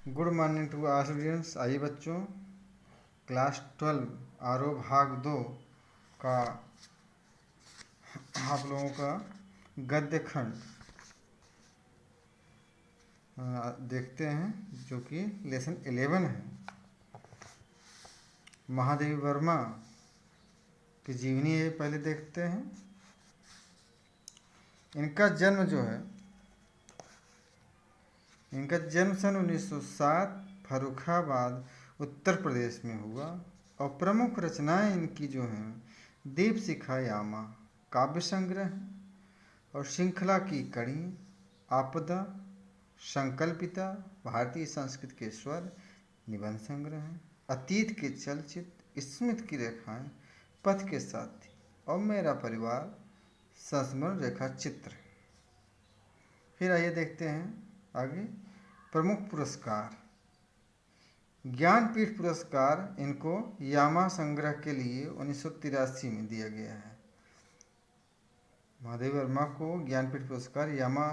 Good morning to our students. आइए बच्चों, class 12 आरो भाग 2 का आप लोगों का गद्य खंड देखते हैं, जो कि लेसन 11 है। महादेवी वर्मा की जीवनी है, पहले देखते हैं। इनका जन्म सन 1907 फर्रुखाबाद उत्तर प्रदेश में हुआ और प्रमुख रचनाएं इनकी जो हैं दीपशिखा यामा काव्य संग्रह और श्रृंखला की कड़ी, आपदा, संकल्पिता, भारतीय संस्कृति के स्वर, निबंध संग्रह है, अतीत के चलचित्र, स्मृति की रेखाएं, पथ के साथी और मेरा परिवार, संस्मरण रेखा चित्र। फिर आइए देखते हैं आगे। प्रमुख पुरस्कार। ज्ञानपीठ पुरस्कार इनको यामा संग्रह के लिए 1983 में दिया गया है। महादेवी वर्मा को ज्ञानपीठ पुरस्कार यामा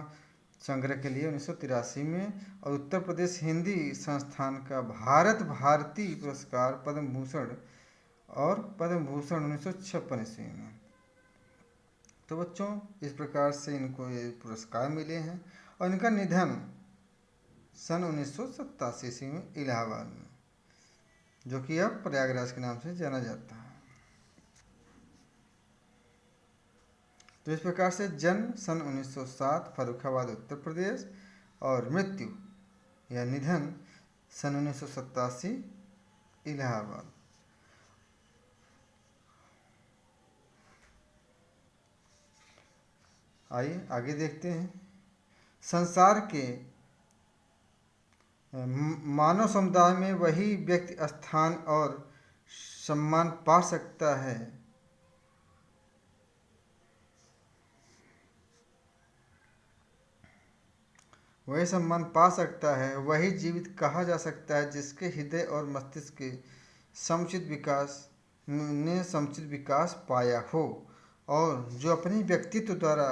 संग्रह के लिए 1983 में और उत्तर प्रदेश हिंदी संस्थान का भारत भारती पुरस्कार पद्म भूषण 1956 ईस्वी में। तो बच्चों, इस प्रकार से इनको ये पुरस्कार मिले हैं और इनका निधन सन 1987 ईस्वी में इलाहाबाद में, जो कि अब प्रयागराज के नाम से जाना जाता है। तो इस प्रकार से जन्म सन 1907 फर्रुखाबाद उत्तर प्रदेश और मृत्यु या निधन सन 1987 इलाहाबाद। आइए आगे देखते हैं। संसार के मानव समुदाय में वही व्यक्ति स्थान और सम्मान पा सकता है वही जीवित कहा जा सकता है जिसके हृदय और मस्तिष्क के समुचित विकास पाया हो और जो अपने व्यक्तित्व द्वारा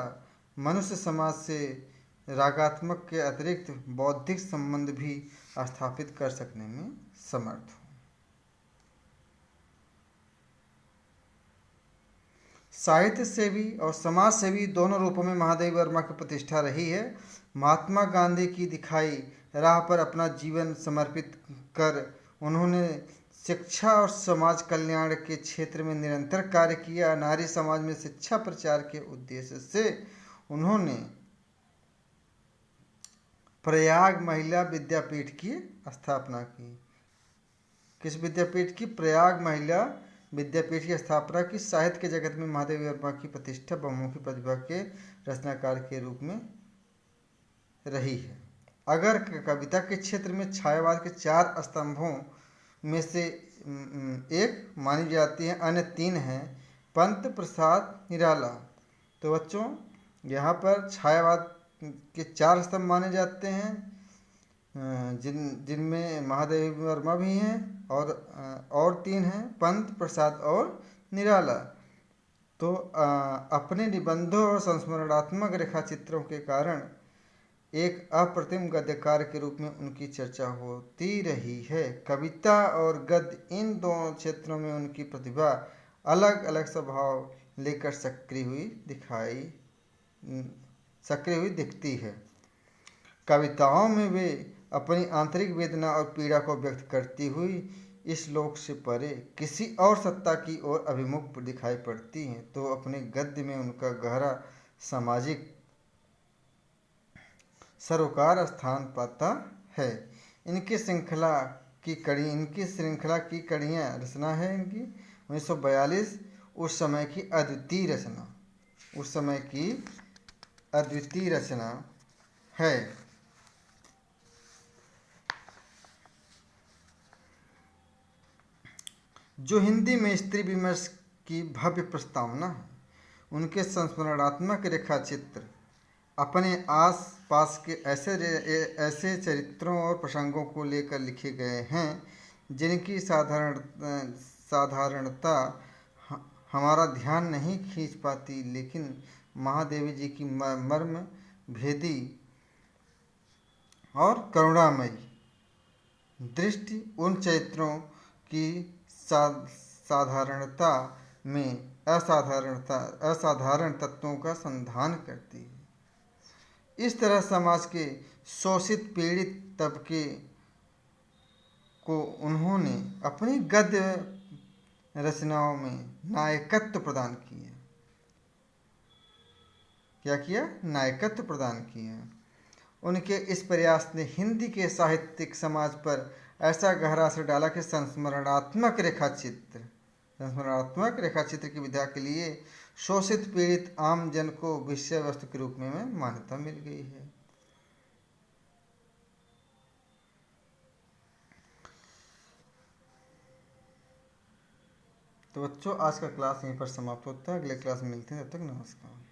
मनुष्य समाज से रागात्मक के अतिरिक्त बौद्धिक संबंध भी स्थापित कर सकने में समर्थ हो। साहित्य सेवी और समाज सेवी दोनों रूपों में महादेवी वर्मा की प्रतिष्ठा रही है। महात्मा गांधी की दिखाई राह पर अपना जीवन समर्पित कर उन्होंने शिक्षा और समाज कल्याण के क्षेत्र में निरंतर कार्य किया। नारी समाज में शिक्षा प्रचार के उद्देश्य से उन्होंने प्रयाग महिला विद्यापीठ की स्थापना की। किस विद्यापीठ की? प्रयाग महिला विद्यापीठ की स्थापना की। साहित्य के जगत में महादेवी वर्मा की प्रतिष्ठा बहुमुखी प्रतिभा के रचनाकार के रूप में रही है। अगर कविता के क्षेत्र में छायावाद के 4 स्तंभों में से एक मानी जाती है, अन्य 3 हैं पंत, प्रसाद, निराला। तो बच्चों, यहाँ पर छायावाद के 4 स्तंभ माने जाते हैं, जिनमें महादेवी वर्मा भी हैं और 3 हैं पंत, प्रसाद और निराला। तो अपने निबंधों और संस्मरणात्मक रेखा चित्रों के कारण एक अप्रतिम गद्यकार के रूप में उनकी चर्चा होती रही है। कविता और गद्य इन दोनों क्षेत्रों में उनकी प्रतिभा अलग अलग स्वभाव लेकर सक्रिय हुई दिखती है। कविताओं में वे अपनी आंतरिक वेदना और पीड़ा को व्यक्त करती हुई इस लोक से परे किसी और सत्ता की ओर अभिमुख दिखाई पड़ती हैं, तो अपने गद्य में उनका गहरा सामाजिक सरोकार स्थान पाता है। इनकी श्रृंखला की कड़ियाँ रचना है इनकी 1942 उस समय की अद्वितीय रचना है। जो हिंदी में स्त्री विमर्श की भव्य प्रस्तावना है। उनके संस्मरणात्मक रेखा चित्र अपने आस पास के ऐसे चरित्रों और प्रसंगों को लेकर लिखे गए हैं जिनकी साधारणता हमारा ध्यान नहीं खींच पाती, लेकिन महादेवी जी की मर्म भेदी और करुणामयी दृष्टि उन चरित्रों की साधारणता में असाधारण तत्वों का संधान करती है। इस तरह समाज के शोषित पीड़ित तबके को उन्होंने अपनी गद्य रचनाओं में नायकत्व प्रदान किया। क्या किया? नायकत्व प्रदान किया। उनके इस प्रयास ने हिंदी के साहित्यिक समाज पर ऐसा गहरा असर डाला कि संस्मरणात्मक रेखाचित्र की विधा के लिए शोषित पीड़ित आम जन को विषय वस्तु के रूप में मान्यता मिल गई है। तो बच्चों, आज का क्लास यहीं पर समाप्त होता है। अगले क्लास में मिलते हैं। तब तक नमस्कार।